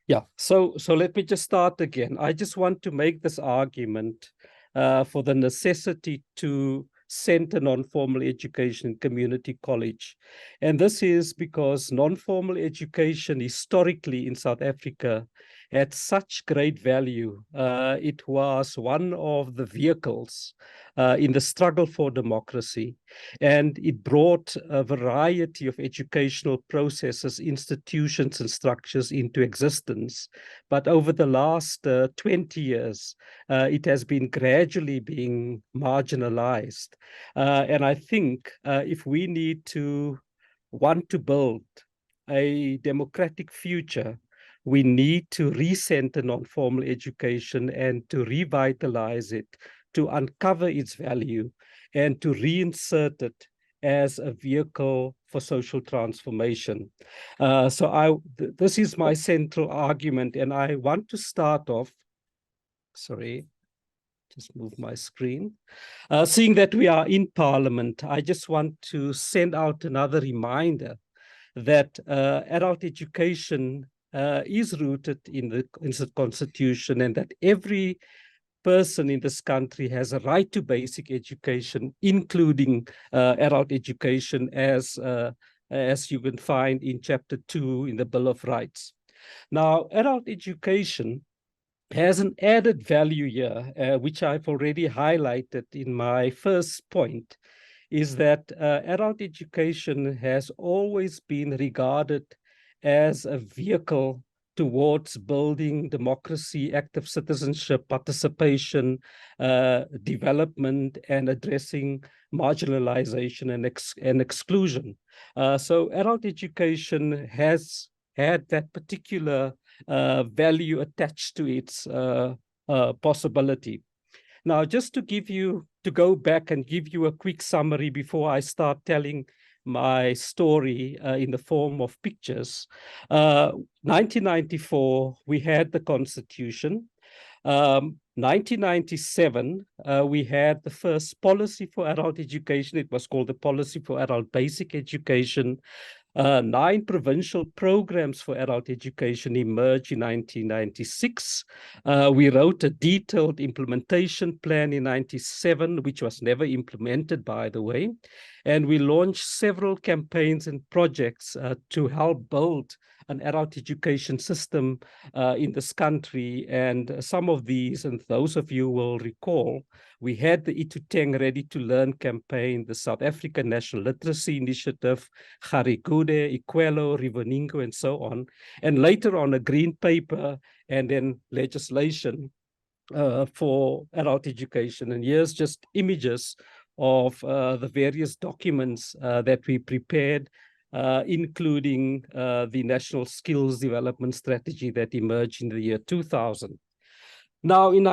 Yeah, so let me just start again. I just want to make this argument for the necessity to center non-formal education in community college. And this is because non-formal education historically in South Africa had such great value. It was one of the vehicles in the struggle for democracy. And it brought a variety of educational processes, institutions, and structures into existence. But over the last 20 years, it has been gradually being marginalized. And I think if we want to build a democratic future, we need to recenter non-formal education and to revitalize it, to uncover its value, and to reinsert it as a vehicle for social transformation. This is my central argument, and I want to start off, sorry, just move my screen. Seeing that we are in Parliament, I just want to send out another reminder that adult education is rooted in the Constitution, and that every person in this country has a right to basic education, including adult education, as you can find in Chapter 2 in the Bill of Rights. Now, adult education has an added value here, which I've already highlighted in my first point, is that adult education has always been regarded as a vehicle towards building democracy, active citizenship, participation, development, and addressing marginalization and exclusion. So adult education has had that particular value attached to its possibility. Now, just to go back and give you a quick summary before I start telling my story in the form of pictures. 1994, we had the Constitution. 1997, we had the first policy for adult education. It was called the Policy for Adult Basic Education. 9 provincial programs for adult education emerged in 1996. We wrote a detailed implementation plan in 97, which was never implemented, by the way. And we launched several campaigns and projects to help build an adult education system in this country. And some of these, and those of you will recall, we had the Ituteng Ready to Learn campaign, the South African National Literacy Initiative, Garigude, Ikwelo, Rivoningo, and so on. And later on, a green paper and then legislation for adult education. And here's just images of the various documents that we prepared, including the National Skills Development Strategy that emerged in the year 2000. Now, in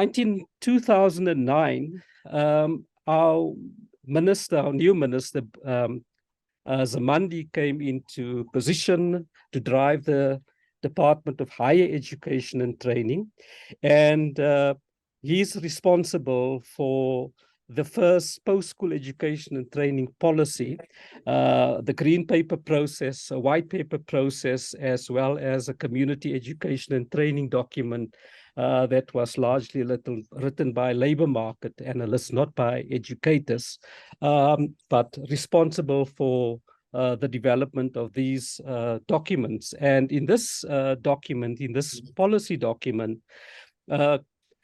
2009, our new minister, Zamandi, came into position to drive the Department of Higher Education and Training. And he's responsible for the first post-school education and training policy, the green paper process, a white paper process, as well as a community education and training document that was largely written by labor market analysts, not by educators, but responsible for the development of these documents. And in this document, in this policy document,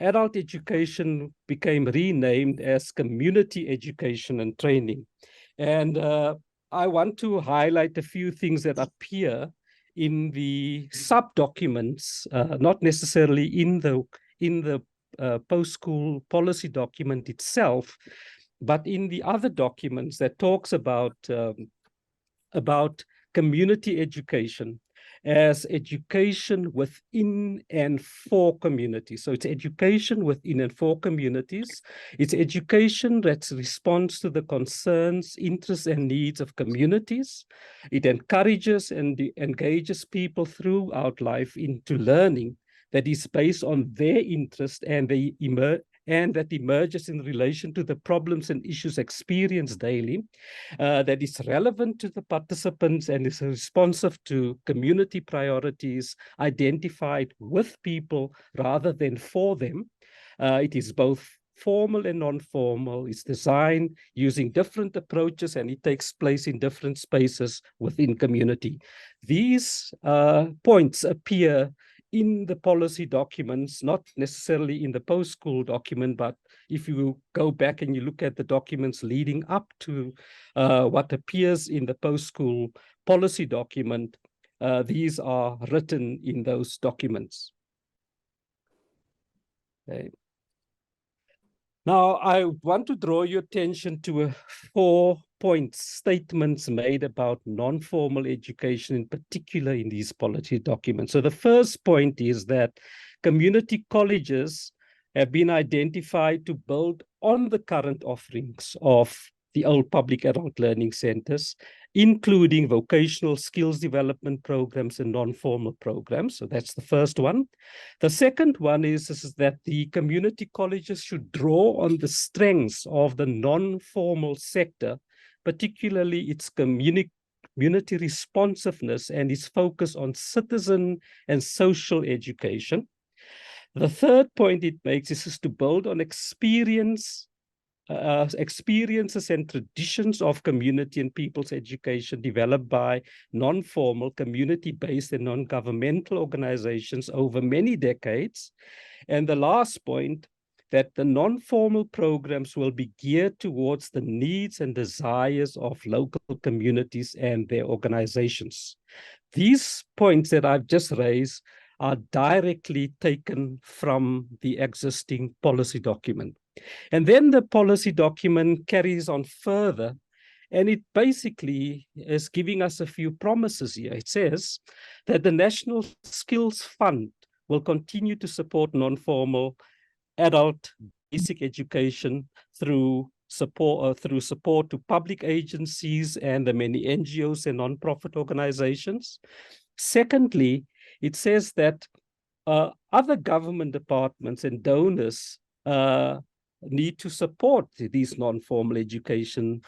adult education became renamed as community education and training. And I want to highlight a few things that appear in the sub-documents, not necessarily in the post-school policy document itself, but in the other documents that talks about community education as education within and for communities. So it's education within and for communities. It's education that responds to the concerns, interests, and needs of communities. It encourages and engages people throughout life into learning that is based on their interest and and that emerges in relation to the problems and issues experienced daily, that is relevant to the participants and is responsive to community priorities identified with people rather than for them. It is both formal and non-formal. It's designed using different approaches, and it takes place in different spaces within community. These points appear in the policy documents, not necessarily in the post-school document, but if you go back and you look at the documents leading up to what appears in the post-school policy document, these are written in those documents. Okay. Now, I want to draw your attention to 4 points, statements made about non-formal education, in particular in these policy documents. So the first point is that community colleges have been identified to build on the current offerings of the old public adult learning centers, including vocational skills development programs and non-formal programs. So that's the first one. The second one is that the community colleges should draw on the strengths of the non-formal sector, particularly its community responsiveness and its focus on citizen and social education. The third point it makes is to build on experiences and traditions of community and people's education developed by non-formal, community-based and non-governmental organizations over many decades. And the last point, that the non-formal programs will be geared towards the needs and desires of local communities and their organizations. These points that I've just raised are directly taken from the existing policy document. And then the policy document carries on further, and it basically is giving us a few promises here. It says that the National Skills Fund will continue to support non-formal adult basic education through support to public agencies and the many NGOs and non-profit organizations. Secondly, it says that other government departments and donors need to support these non-formal education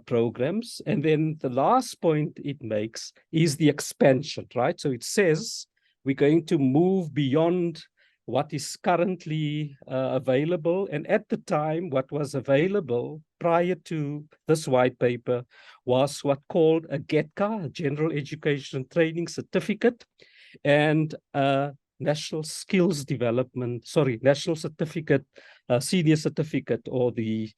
programs. And then the last point it makes is the expansion, right? So it says we're going to move beyond what is currently available. And at the time, what was available prior to this white paper was what called a GETCA, a General Education Training Certificate, and National Skills Development, National Certificate, Senior Certificate, or these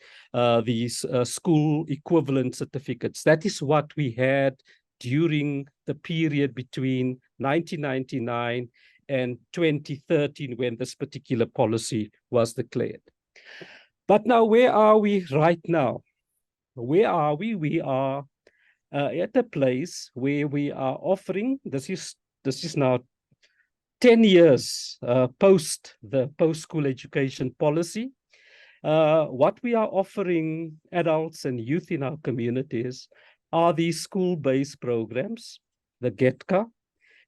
school equivalent certificates. That is what we had during the period between 1999 and 2013 when this particular policy was declared. But now, where are we right now? Where are we? We are at a place where we are offering, this is now 10 years post the post-school education policy. What we are offering adults and youth in our communities are these school-based programs, the GETCA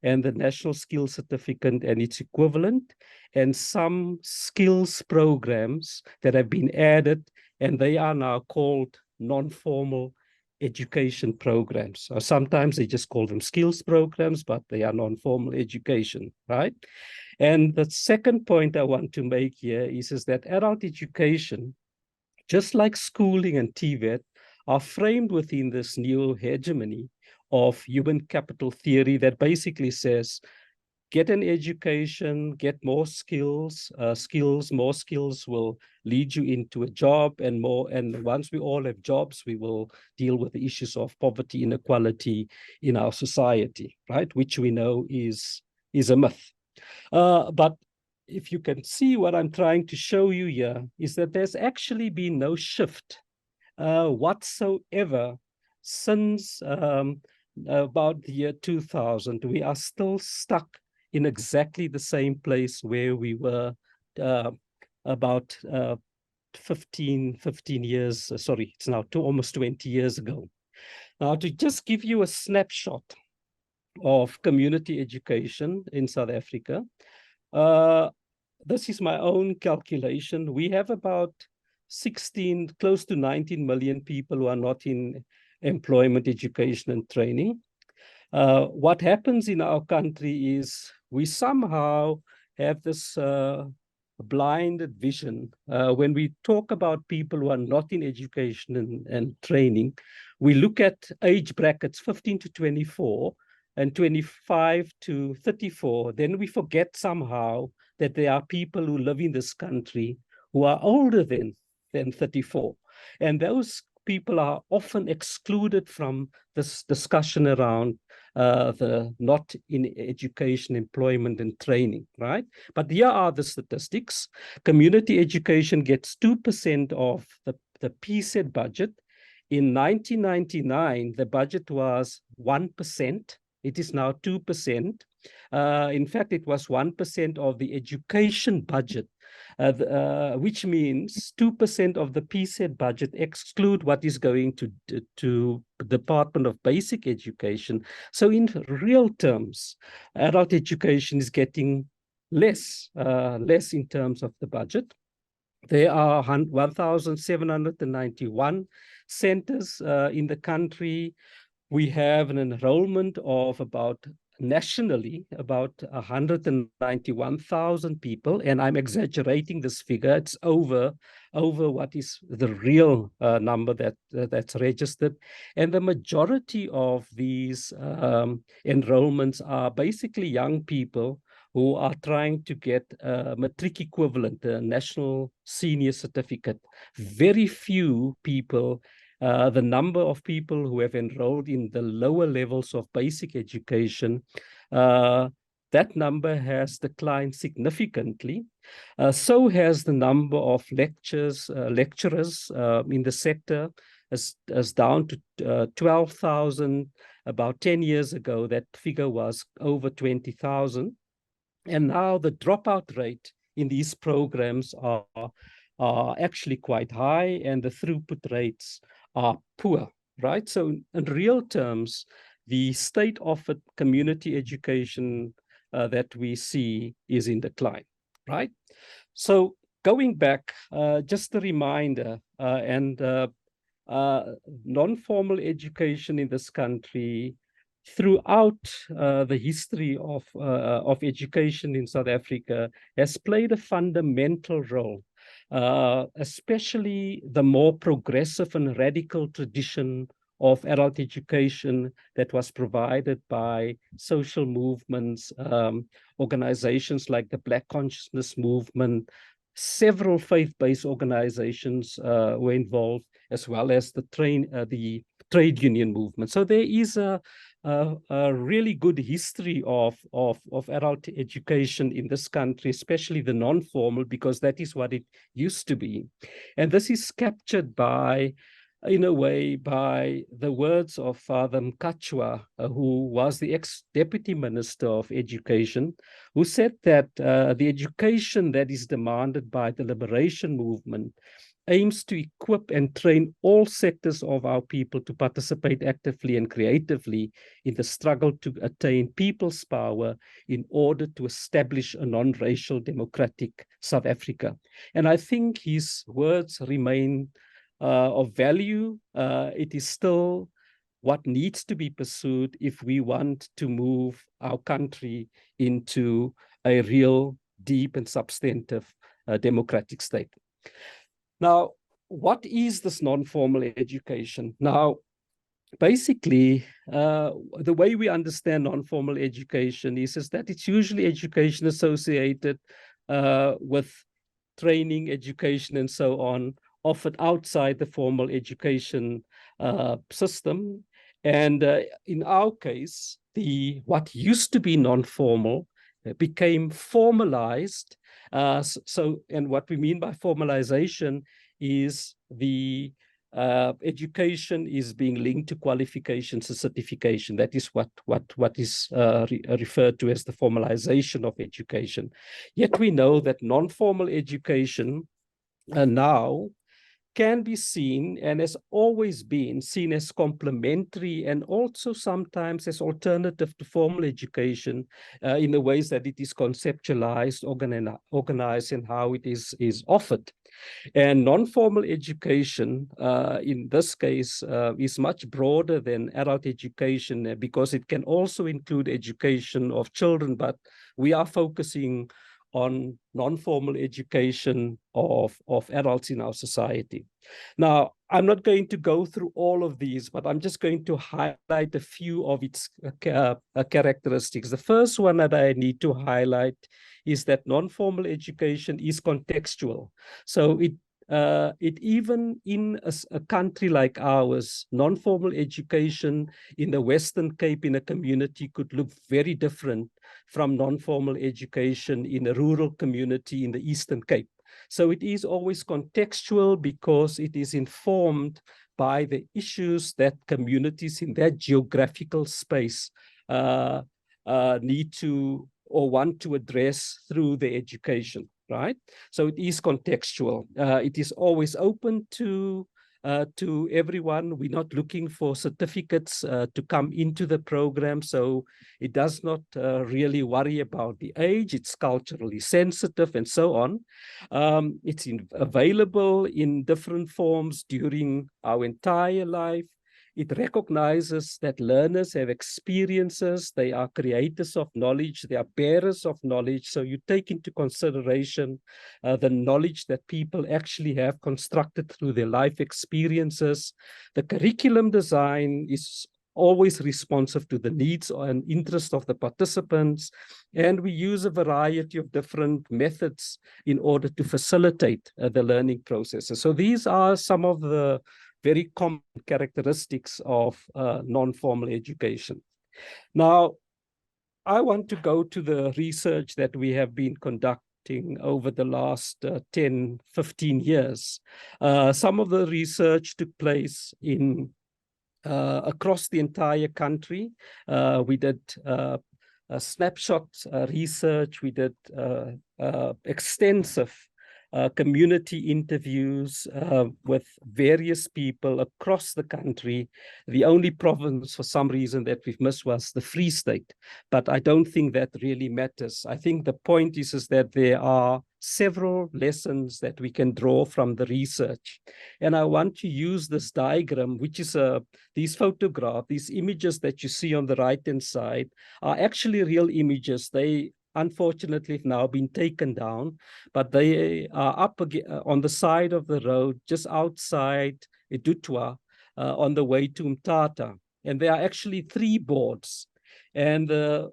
and the National Skills Certificate and its equivalent, and some skills programs that have been added, and they are now called non-formal education programs. Or sometimes they just call them skills programs, but they are non-formal education, right? And the second point I want to make here is that adult education, just like schooling and TVET, are framed within this new hegemony of human capital theory that basically says, get an education, get more skills, more skills will lead you into a job, and once we all have jobs, we will deal with the issues of poverty, inequality in our society, right? Which we know is a myth. But if you can see what I'm trying to show you here is that there's actually been no shift whatsoever since about the year 2000. We are still stuck in exactly the same place where we were about 15 years, it's now almost 20 years ago. Now, to just give you a snapshot of community education in South Africa, this is my own calculation. We have about 16, close to 19 million people who are not in employment, education, and training. What happens in our country is we somehow have this blinded vision. When we talk about people who are not in education and training, we look at age brackets 15 to 24 and 25 to 34. Then we forget somehow that there are people who live in this country who are older than 34. And those people are often excluded from this discussion around the not in education, employment, and training, right? But here are the statistics. Community education gets 2% of the PSET budget. In 1999, the budget was 1%. It is now 2%. In fact, it was 1% of the education budget, which means 2% of the PSET budget exclude what is going to Department of Basic Education. So in real terms, adult education is getting less in terms of the budget. There are 1,791 centers in the country. We have an enrollment of nationally about 191,000 people, and I'm exaggerating this figure. It's over what is the real number that's registered. And the majority of these enrollments are basically young people who are trying to get a matric equivalent, a national senior certificate. Very few people, the number of people who have enrolled in the lower levels of basic education, that number has declined significantly. So has the number of lecturers in the sector is down to 12,000. About 10 years ago, that figure was over 20,000. And now the dropout rate in these programs are actually quite high, and the throughput rates are poor, right? So in real terms, the state-offered community education that we see is in decline, right? So going back, just a reminder, non-formal education in this country throughout the history of education in South Africa has played a fundamental role, especially the more progressive and radical tradition of adult education that was provided by social movements, organizations like the Black Consciousness Movement. Several faith-based organizations were involved, as well as the trade union movement. So there is a really good history of adult education in this country, especially the non-formal, because that is what it used to be. And this is captured in a way, by the words of Father Mkachwa, who was the ex-deputy minister of education, who said that the education that is demanded by the liberation movement aims to equip and train all sectors of our people to participate actively and creatively in the struggle to attain people's power in order to establish a non-racial democratic South Africa. And I think his words remain of value. It is still what needs to be pursued if we want to move our country into a real, deep, and substantive democratic state. Now, what is this non-formal education? Now, basically, the way we understand non-formal education is that it's usually education associated with training, education, and so on, offered outside the formal education system. And in our case, what used to be non-formal became formalized. And what we mean by formalization is the education is being linked to qualifications and certification. That is what is referred to as the formalization of education. Yet we know that non-formal education now can be seen and has always been seen as complementary and also sometimes as alternative to formal education in the ways that it is conceptualized, organized, and how it is offered. And non-formal education, in this case, is much broader than adult education because it can also include education of children, but we are focusing on non-formal education of adults in our society. Now, I'm not going to go through all of these, but I'm just going to highlight a few of its characteristics. The first one that I need to highlight is that non-formal education is contextual. So it even in a country like ours, non-formal education in the Western Cape in a community could look very different from non-formal education in a rural community in the Eastern Cape. So it is always contextual because it is informed by the issues that communities in that geographical space need to or want to address through the education, right? So it is contextual. It is always open to everyone. We're not looking for certificates to come into the program, so it does not really worry about the age. It's culturally sensitive and so on. It's available in different forms during our entire life. It recognizes that learners have experiences, they are creators of knowledge, they are bearers of knowledge. So you take into consideration the knowledge that people actually have constructed through their life experiences. The curriculum design is always responsive to the needs and interests of the participants. And we use a variety of different methods in order to facilitate the learning processes. So these are some of the very common characteristics of non-formal education. Now, I want to go to the research that we have been conducting over the last 10, 15 years. Some of the research took place in across the entire country. We did a snapshot research. We did extensive community interviews with various people across the country. The only province for some reason that we've missed was the Free State, but I don't think that really matters. I think the point is that there are several lessons that we can draw from the research. And I want to use this diagram, which is these photographs, these images that you see on the right-hand side are actually real images. They unfortunately have now been taken down, but they are up on the side of the road, just outside Edutwa, on the way to Mtata. And there are actually 3 boards. And the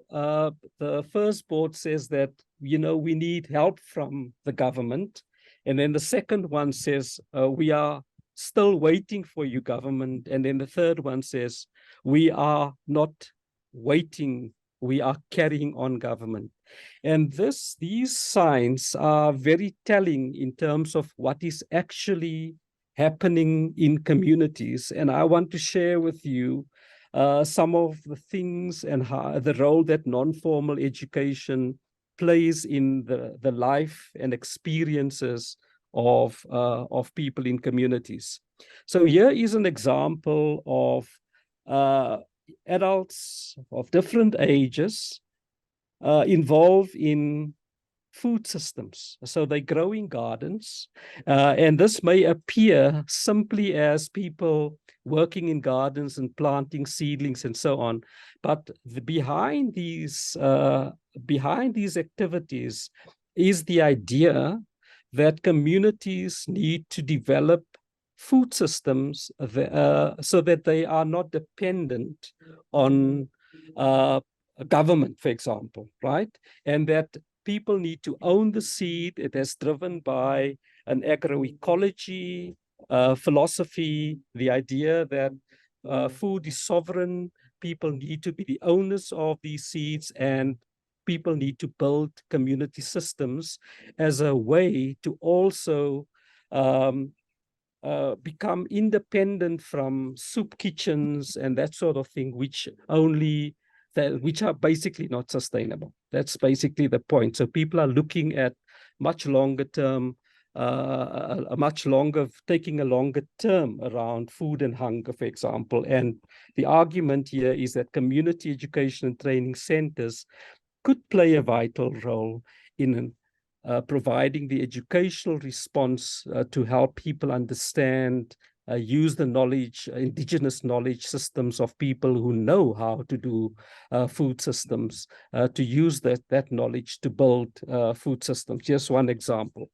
first board says that, you know, we need help from the government. And then the second one says, we are still waiting for you, government. And then the third one says, we are not waiting, we are carrying on, government. And these signs are very telling in terms of what is actually happening in communities. And I want to share with you some of the things and how the role that non-formal education plays in the life and experiences of people in communities. So here is an example of adults of different ages involved in food systems. So they grow in gardens, and this may appear simply as people working in gardens and planting seedlings and so on. But behind these activities is the idea that communities need to develop food systems so that they are not dependent on government, for example, right? And that people need to own the seed. It is driven by an agroecology philosophy, the idea that food is sovereign, people need to be the owners of these seeds, and people need to build community systems as a way to also become independent from soup kitchens and that sort of thing, which are basically not sustainable. That's basically the point. So people are looking at much longer term a much longer, taking a longer term around food and hunger, for example. And the argument here is that community education and training centers could play a vital role in providing the educational response to help people understand, use the knowledge, indigenous knowledge systems of people who know how to do food systems, to use that knowledge to build food systems. Just one example.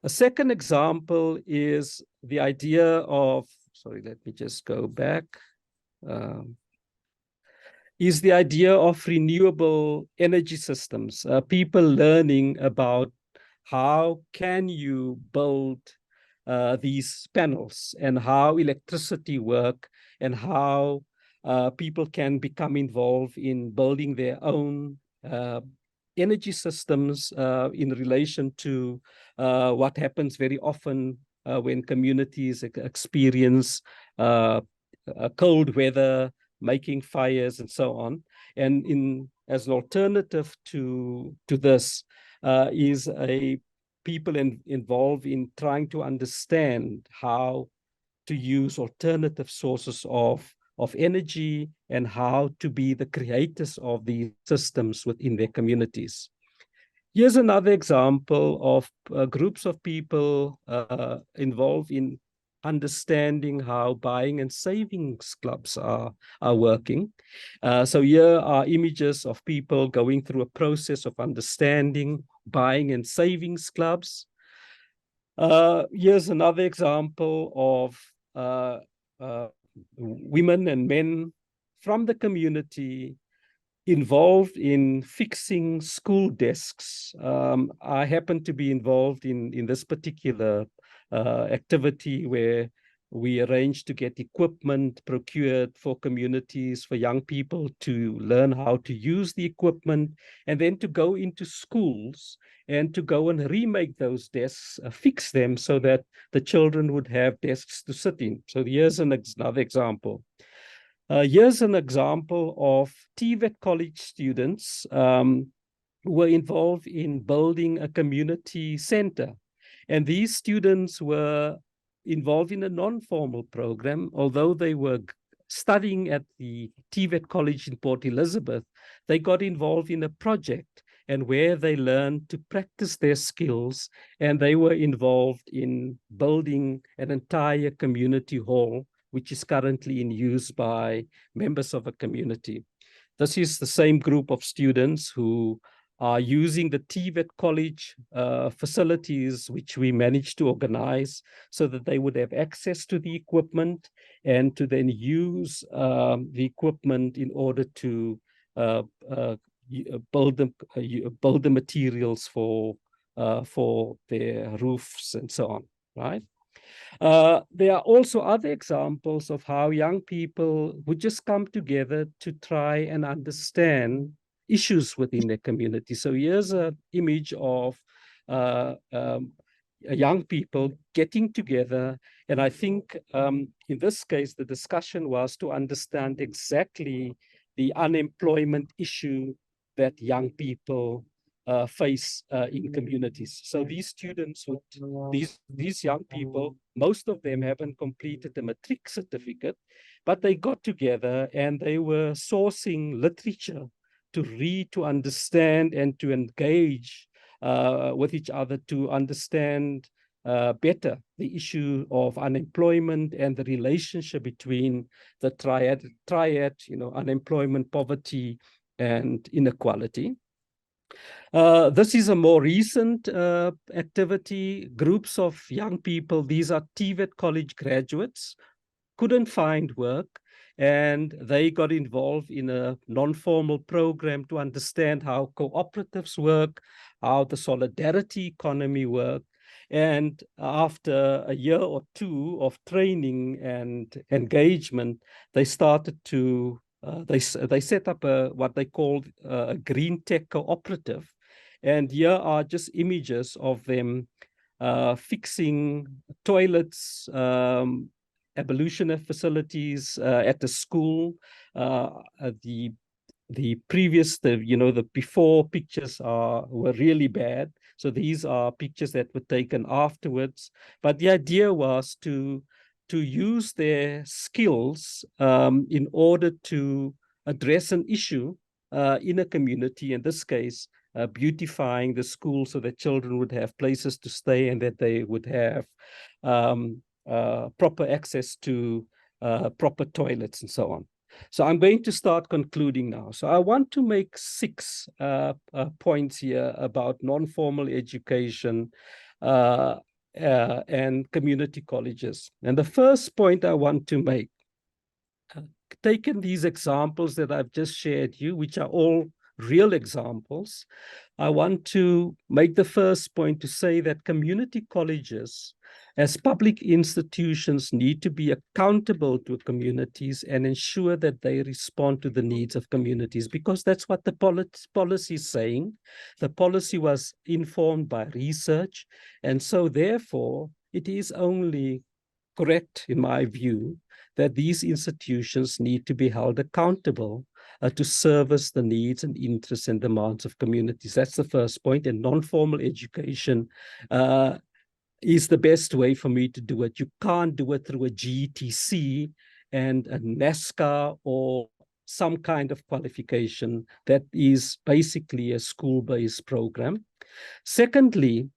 A second example is the idea of, sorry, let me just go back. Is the idea of renewable energy systems, people learning about how can you build these panels and how electricity work and how people can become involved in building their own energy systems in relation to what happens very often when communities experience cold weather, making fires and so on. And as an alternative to this is a people involved in trying to understand how to use alternative sources of energy and how to be the creators of these systems within their communities. Here's another example of groups of people involved in understanding how buying and savings clubs are working. So here are images of people going through a process of understanding buying and savings clubs. Here's another example of women and men from the community involved in fixing school desks. I happen to be involved in this particular activity where we arranged to get equipment procured for communities, for young people to learn how to use the equipment, and then to go into schools and to go and remake those desks, fix them so that the children would have desks to sit in. So here's another example. Here's an example of TVET college students who were involved in building a community center. And these students were involved in a non-formal program. Although they were studying at the TVET college in Port Elizabeth, they got involved in a project and where they learned to practice their skills, and they were involved in building an entire community hall which is currently in use by members of a community. This is the same group of students who are using the TVET college facilities, which we managed to organize so that they would have access to the equipment and to then use the equipment in order to build the materials for their roofs and so on, right? There are also other examples of how young people would just come together to try and understand issues within their community. So here's an image of young people getting together. And I think in this case, the discussion was to understand exactly the unemployment issue that young people face in communities. So these students, these young people, most of them haven't completed the matric certificate, but they got together and they were sourcing literature to read, to understand, and to engage with each other to understand better the issue of unemployment and the relationship between the triad, unemployment, poverty, and inequality. This is a more recent activity. Groups of young people, these are TVET college graduates, couldn't find work, and they got involved in a non-formal program to understand how cooperatives work, how the solidarity economy works. And after a year or two of training and engagement, they started to they set up what they called a green tech cooperative. And here are just images of them fixing toilets, ablutionary facilities at the school. The previous, the before pictures were really bad. So these are pictures that were taken afterwards. But the idea was to use their skills in order to address an issue in a community, in this case, beautifying the school so that children would have places to stay and that they would have proper access to proper toilets and so on. So I'm going to start concluding now. So I want to make 6 points here about non-formal education and community colleges. And the first point I want to make, taking these examples that I've just shared you, which are all real examples, I want to make the first point to say that community colleges as public institutions need to be accountable to communities and ensure that they respond to the needs of communities, because that's what the policy is saying. The policy was informed by research, and so therefore it is only correct, in my view, that these institutions need to be held accountable to service the needs and interests and demands of communities. That's the first point. And non-formal education is the best way for me to do it. You can't do it through a GTC and a NASCA or some kind of qualification that is basically a school-based program. Secondly,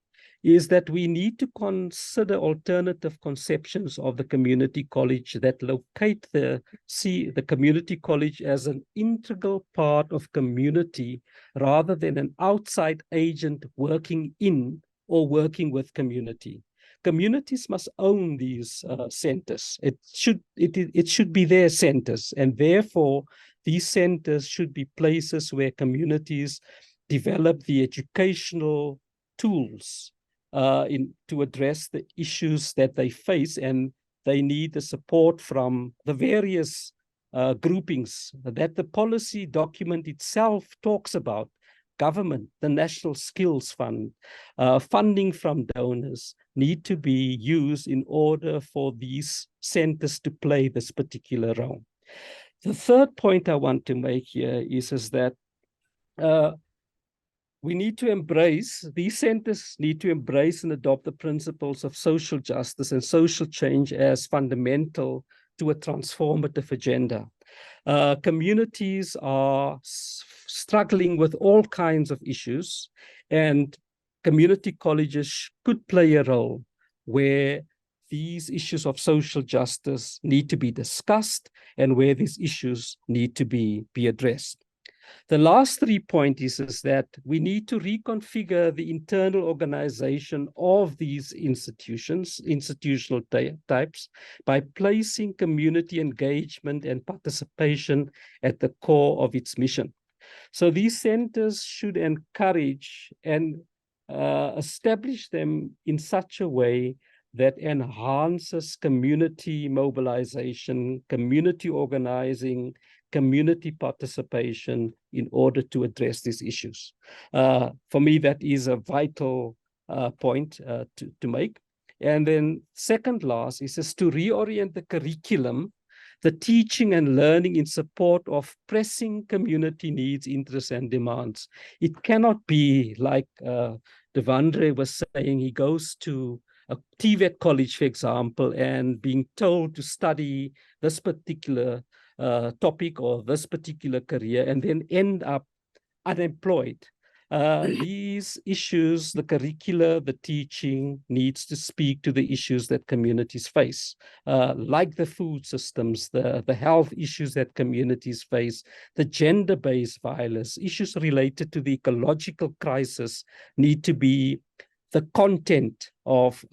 is that we need to consider alternative conceptions of the community college that locate the community college as an integral part of community rather than an outside agent working in or working with community. Communities must own these centers. It should be their centers, and therefore these centers should be places where communities develop the educational tools to address the issues that they face, and they need the support from the various groupings that the policy document itself talks about. Government, the National Skills Fund, funding from donors need to be used in order for these centers to play this particular role. The third point I want to make here is that we need to embrace, these centers need to embrace and adopt the principles of social justice and social change as fundamental to a transformative agenda. Communities are struggling with all kinds of issues, and community colleges could play a role where these issues of social justice need to be discussed and where these issues need to be addressed. The last 3 points is that we need to reconfigure the internal organization of these institutions, institutional types, by placing community engagement and participation at the core of its mission. So these centers should encourage and establish them in such a way that enhances community mobilization, community organizing, community participation in order to address these issues. For me, that is a vital point to make. And then second last is just to reorient the curriculum, the teaching and learning in support of pressing community needs, interests, and demands. It cannot be like Devandre was saying, he goes to a TVET college, for example, and being told to study this particular topic or this particular career and then end up unemployed. These issues, the curricula, the teaching needs to speak to the issues that communities face, like the food systems, the health issues that communities face, the gender-based violence, issues related to the ecological crisis need to be the content of,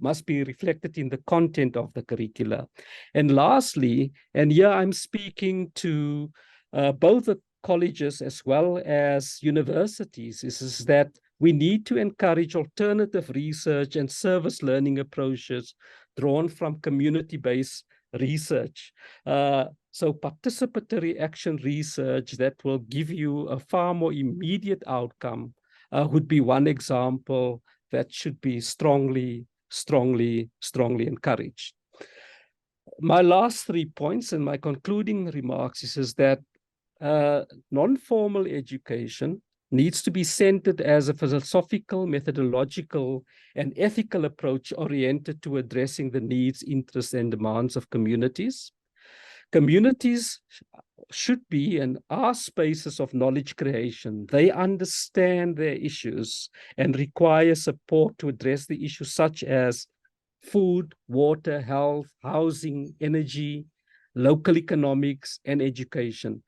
must be reflected in the content of the curricula. And lastly, and here I'm speaking to both the colleges as well as universities, is that we need to encourage alternative research and service learning approaches drawn from community-based research. So participatory action research that will give you a far more immediate outcome would be one example that should be strongly encouraged. My last 3 points and my concluding remarks is that non-formal education needs to be centered as a philosophical, methodological, and ethical approach oriented to addressing the needs, interests, and demands of communities. Communities should be and are spaces of knowledge creation. They understand their issues and require support to address the issues such as food, water, health, housing, energy, local economics, and education.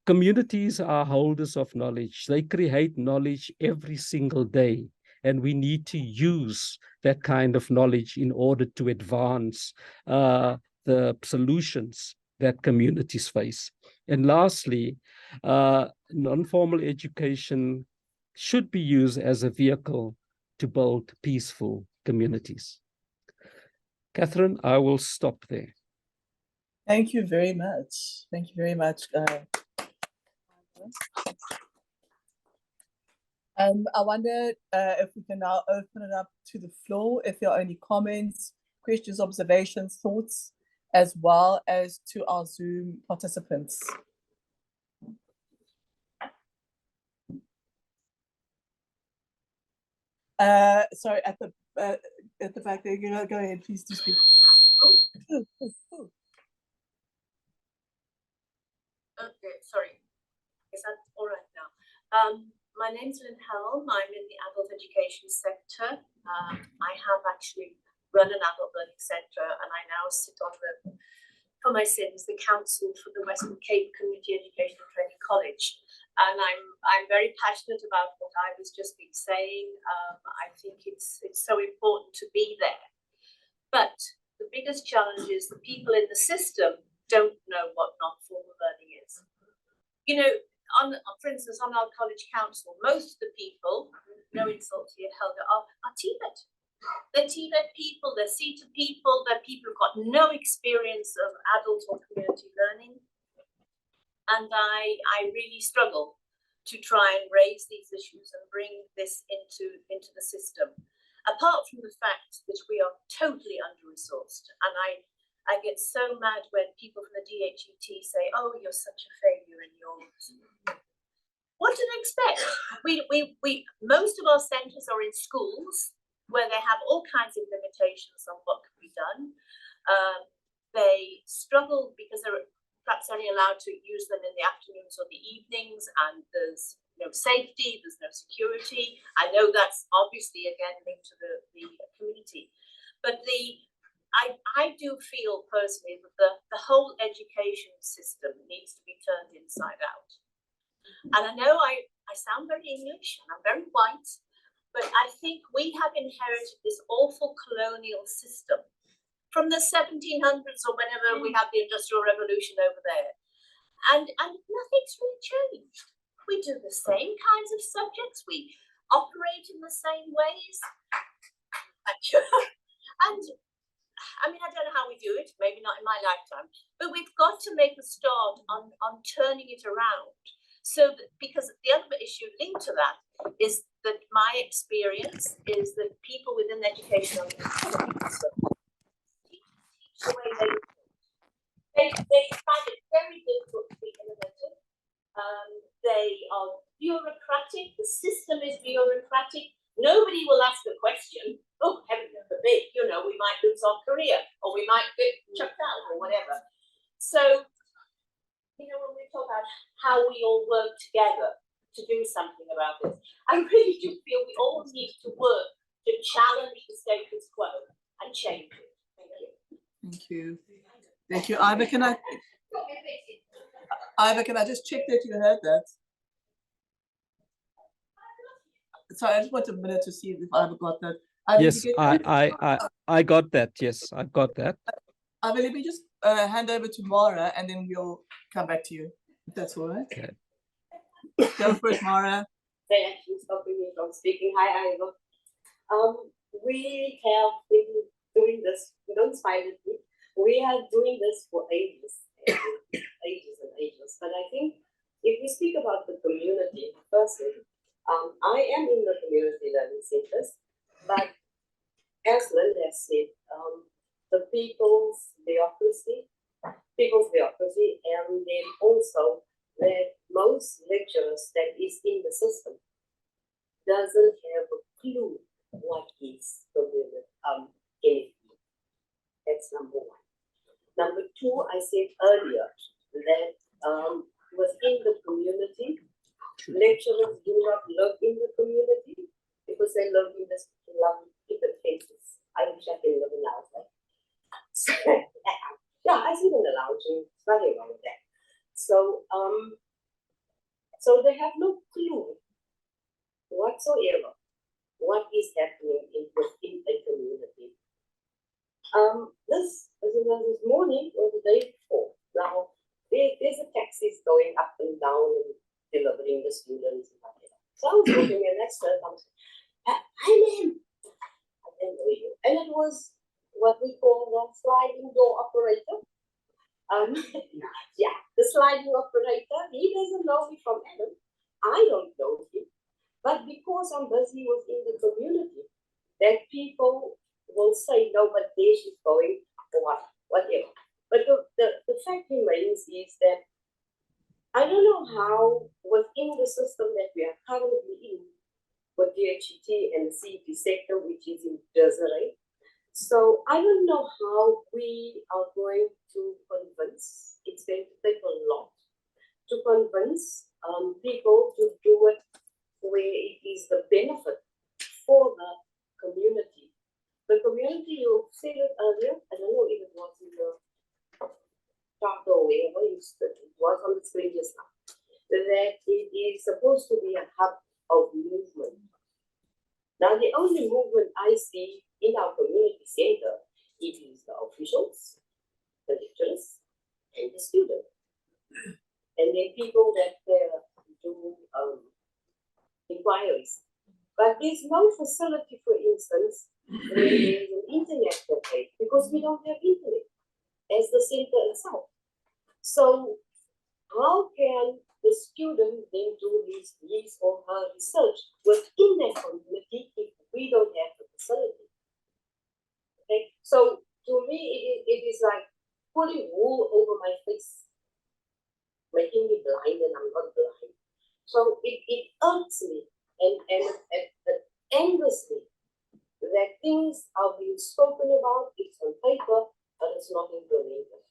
Communities are holders of knowledge. They create knowledge every single day, and we need to use that kind of knowledge in order to advance the solutions that communities face. And lastly, non-formal education should be used as a vehicle to build peaceful communities. Catherine, I will stop there. Thank you very much. Thank you very much. I wonder if we can now open it up to the floor, if there are any comments, questions, observations, thoughts, as well as to our Zoom participants. Sorry, at the back there, go ahead, please do speak. Okay, sorry. Is that all right now? My name's Lynn Helm. I'm in the adult education sector. I have actually run an adult learning centre, and I now sit on the, for my sins, the council for the Western Cape Community Education and Training College. And I'm very passionate about what I was just been saying. I think it's so important to be there. But the biggest challenge is the people in the system don't know what non-formal learning is. You know, for instance, on our college council, most of the people, no insults here, Helga, are TVET. They're TVET people, they're CETA people, they're people who've got no experience of adult or community learning. And I really struggle to try and raise these issues and bring this into the system. Apart from the fact that we are totally under-resourced, and I get so mad when people from the DHET say, "Oh, you're such a failure in yours." What do they expect? We most of our centres are in schools where they have all kinds of limitations on what can be done. They struggle because they're perhaps only allowed to use them in the afternoons or the evenings, and there's no safety, there's no security. I know that's obviously again linked to the community, but I do feel personally that the whole education system needs to be turned inside out. And I know I sound very English and I'm very white, but I think we have inherited this awful colonial system from the 1700s or whenever we had the Industrial Revolution over there. And nothing's really changed. We do the same kinds of subjects. We operate in the same ways. And I mean, I don't know how we do it, maybe not in my lifetime, but we've got to make a start on turning it around. So that, because the other issue linked to that is that my experience is that people within education teach the way they find it very difficult to be innovative. They are bureaucratic, the system is bureaucratic. Nobody will ask a question. Oh, heaven forbid, you know, we might lose our career or we might get chucked out or whatever. So, you know, when we talk about how we all work together to do something about this, I really do feel we all need to work to challenge the status quo and change it. Thank you. Thank you. Thank you. Ivor, can I just check that you heard that? Sorry, I just want a minute to see if Ivor got that. Yes, I got that. Yes, I've got that. Ivor, let me just hand over to Mara and then we'll come back to you, if that's all right. Okay. Go for it, Mara. They actually stopping me from speaking. Hi, Ivor. We have been doing this. Don't smile at me. We are doing this for ages, ages and ages. But I think if we speak about the community, firstly, I am in the community learning centers, but as Linda said, the people's bureaucracy, and then also that most those lecturers that is in the system doesn't have a clue what is NFP. That's number one. Number two, I said earlier that within the community, lecturers do not live in the community because they live in this lovely different places. I wish I can live in a house, right? So, yeah, I live in a lounge and there's nothing wrong with that. So, so they have no clue whatsoever what is happening within a community. This morning or the day before, now there's a taxis going up and down and delivering the students and whatever. So I was looking at that stuff. I was like, hi ma'am, I didn't know you. And it was what we call the sliding door operator. Yeah, the sliding operator. He doesn't know me from Adam. I don't know him. But because I'm busy within the community, that people will say, no, but there she's going, or whatever. But the fact remains is that I don't know how within the system that we are currently in, with the HET and the CET sector, which is in disarray. So I don't know how we are going to convince, it's going to take a lot to convince people to do it where it is the benefit for the community. The community, you said it earlier, I don't know if it was in the talk or wherever it was on the screen just now, that it is supposed to be a hub of movement. Now, the only movement I see in our community center, it is the officials, the lecturers, and the students. And then people that do inquiries. But there's no facility, for instance, where there's an internet cafe, because we don't have internet as the center itself. So how can the student then do his or her research within that community if we don't have the facility? Okay, so to me it is like putting wool over my face, making me blind, and I'm not blind. So it irks me and angers me that things are being spoken about, it's on paper, but it's not implemented.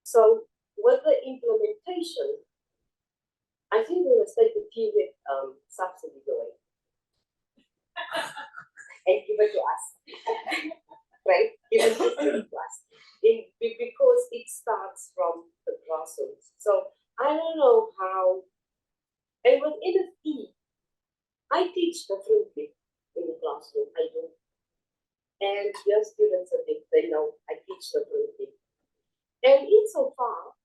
So with the implementation, I think we must take the TV subsidy away and give it to us, right? Give it to us, because it starts from the grassroots. So I don't know how, and with NFP, I teach differently in the classroom, I do. And your students, they know I teach differently. And insofar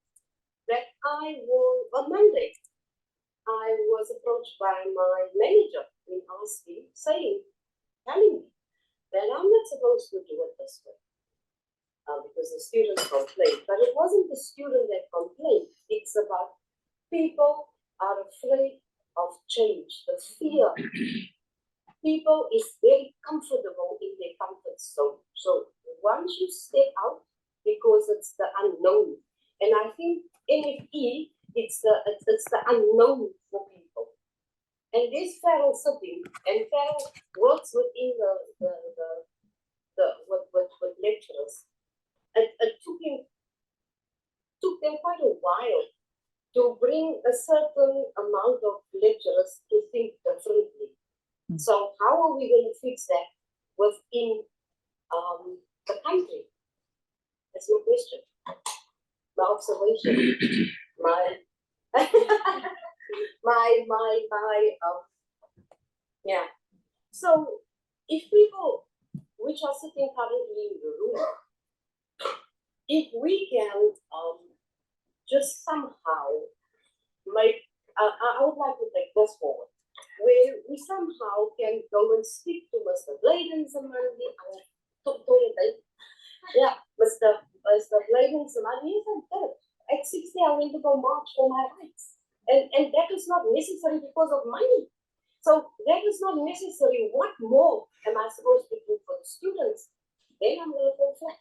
that on Monday, I was approached by my manager in asking, telling me that I'm not supposed to do it this way. Because the students complained. But it wasn't the student that complained. It's about people are afraid of change, the fear. People is very comfortable in their comfort zone. So once you step out, because it's the unknown, and I think NFE, it's the unknown for people. And this Farrell sitting, and Farrell works within with lecturers. It took them quite a while to bring a certain amount of lecturers to think differently. So how are we going to fix that within the country? That's my question. My observation. Yeah. So if people which are sitting currently in the room, if we can just somehow make, I would like to take this forward, where we somehow can go and speak to Mr. Bladen Zamandi. Yeah, Mr. Bladen Zamandi, yes, I did. At 60, I went to go march for my rights. And that is not necessary because of money. So that is not necessary. What more am I supposed to do for the students? Then I'm going to go flat.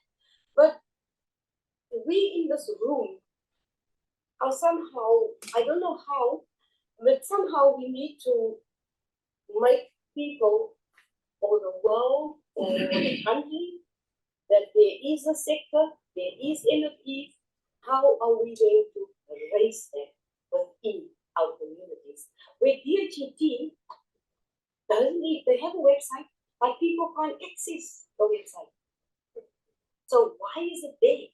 But we in this room somehow, I don't know how, but somehow we need to make people or the world or the country that there is a sector, there is NFTs. How are we going to raise them within our communities? Where DHET doesn't need, they have a website, but people can't access the website. So why is it there?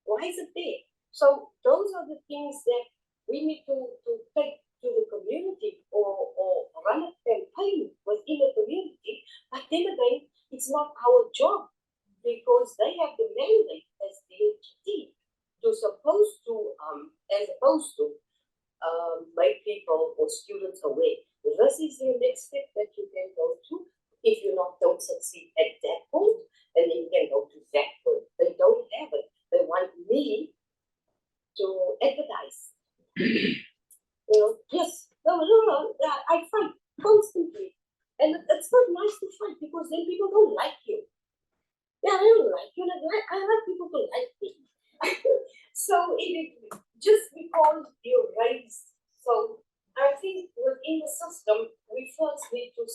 Why is it there? So those are the things that we need to take to the community or run a campaign within the community. But then again, it's not our job because they have the mandate as DHT to supposed to, as opposed to make people or students aware. This is the next step that you can go to if you don't succeed at that point, and then you can go to that point. They don't have it. They want me to advertise. Yes, no, I fight constantly. And it's not nice to fight because then people don't like you. Yeah, I don't like you. I like people to like me. So just because you're raised. So I think within the system, we first need to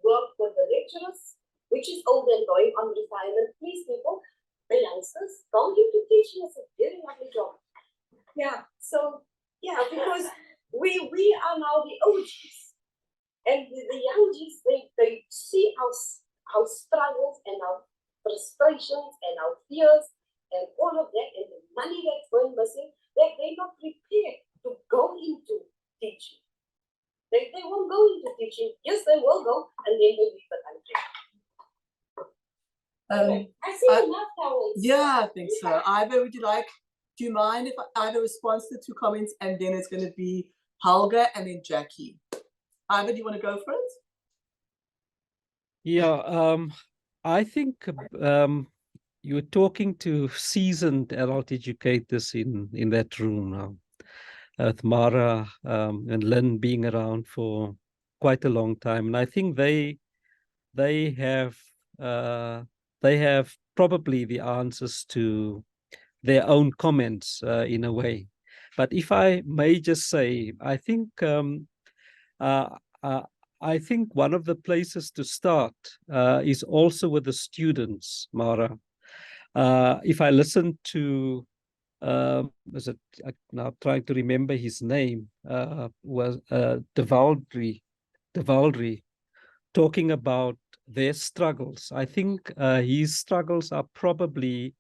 work with the lecturers, which is older and going on retirement. Please, people, the youngsters, don't you to teaching us a very lovely job. Yeah, so yeah, because we are now the OGs, and the youngies, they see our struggles and our frustrations and our fears and all of that, and the money that's going missing, that they're not prepared to go into teaching. They won't go into teaching. Yes, they will go, and then they leave the country. I see enough towels. Yeah, I think so. Ivor, do you mind if Ivor responds to the 2 comments, and then it's going to be Helga and then Jackie? Ivor, do you want to go for it? Yeah, I think you're talking to seasoned adult educators in that room now. With Mara and Lynn being around for quite a long time, and I think they have probably the answers to their own comments in a way. But if I may just say, I think one of the places to start is also with the students, Mara. If I listen to I'm now trying to remember his name, was De Valdry, talking about their struggles. I think his struggles are probably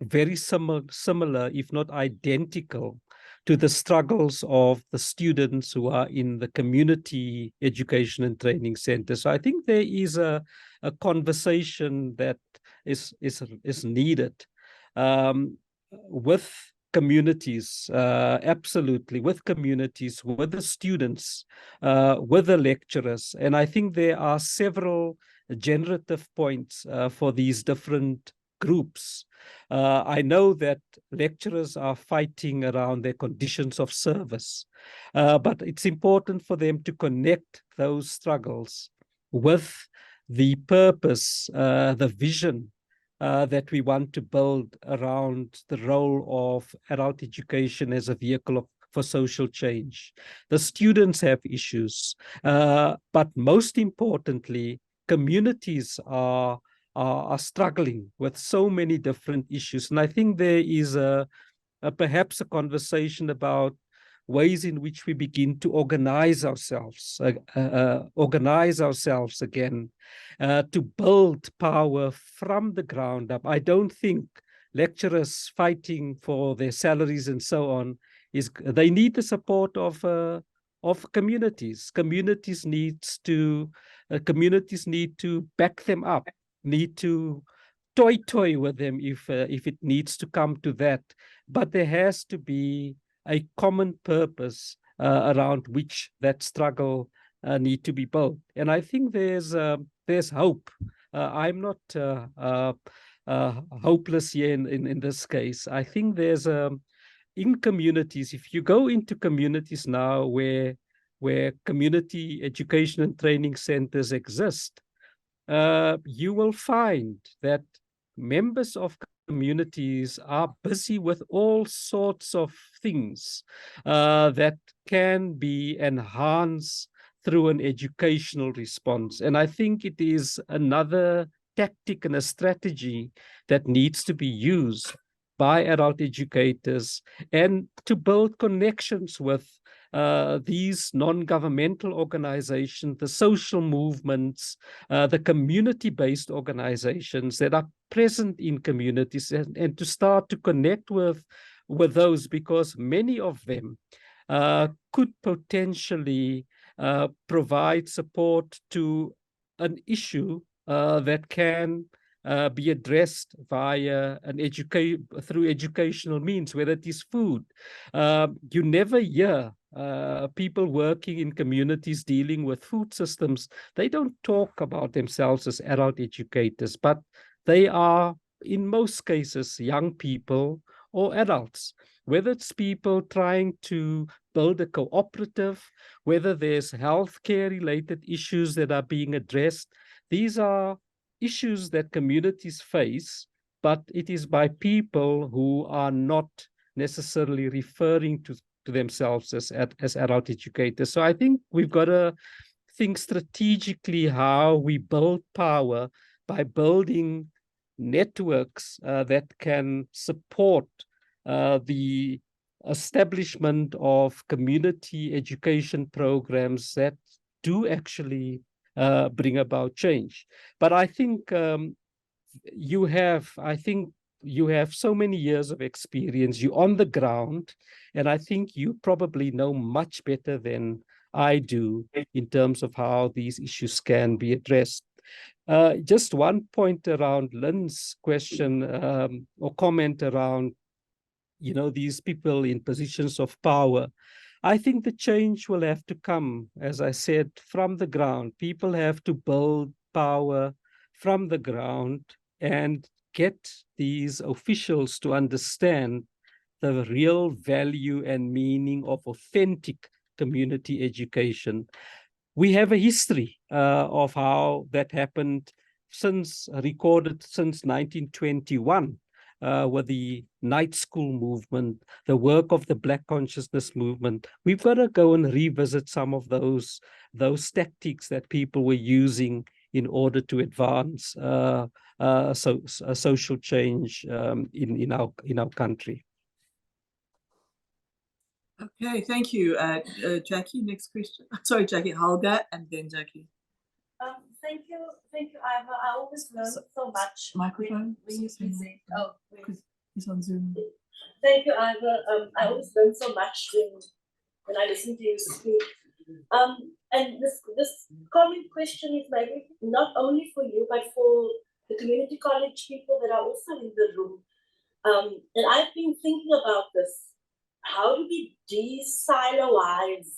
very similar, if not identical, to the struggles of the students who are in the community education and training center. So I think there is a conversation that is needed with communities, absolutely, with communities, with the students, with the lecturers. And I think there are several generative points for these different groups. I know that lecturers are fighting around their conditions of service, but it's important for them to connect those struggles with the purpose, the vision that we want to build around the role of adult education as a vehicle for social change. The students have issues, but most importantly, communities are struggling with so many different issues. And I think there is perhaps a conversation about ways in which we begin to organize ourselves again, to build power from the ground up. I don't think lecturers fighting for their salaries and so on they need the support of communities. Communities need to back them up, need to toy with them if it needs to come to that. But there has to be a common purpose around which that struggle need to be built. And I think there's hope. I'm not hopeless here in this case. I think there's in communities, if you go into communities now where community education and training centers exist, you will find that members of communities are busy with all sorts of things that can be enhanced through an educational response. And I think it is another tactic and a strategy that needs to be used by adult educators and to build connections with these non-governmental organizations, the social movements, the community-based organizations that are present in communities, and to start to connect with those, because many of them could potentially provide support to an issue that can be addressed via through educational means, whether it is food. You never hear people working in communities dealing with food systems. They don't talk about themselves as adult educators, but they are, in most cases, young people or adults, whether it's people trying to build a cooperative, whether there's healthcare related issues that are being addressed. These are issues that communities face, but it is by people who are not necessarily referring to themselves as adult educators. So I think we've got to think strategically how we build power by building networks that can support the establishment of community education programs that do actually bring about change. But I think you have so many years of experience. You're on the ground, and I think you probably know much better than I do in terms of how these issues can be addressed. Just one point around Lynn's question or comment around, these people in positions of power. I think the change will have to come, as I said, from the ground. People have to build power from the ground and get these officials to understand the real value and meaning of authentic community education. We have a history of how that happened recorded since 1921. With the night school movement, the work of the Black consciousness movement. We've got to go and revisit some of those tactics that people were using in order to advance social change in our country. Okay, thank you, Jackie. Next question. Sorry, Jackie. Helga, and then Jackie. Thank you, Ivor. I always learn so much. Microphone. When you present. Oh, because he's on Zoom. Thank you, Ivor. I always learn so much when I listen to you speak. And this comment question is maybe not only for you, but for the community college people that are also in the room. And I've been thinking about this. How do we de-siloize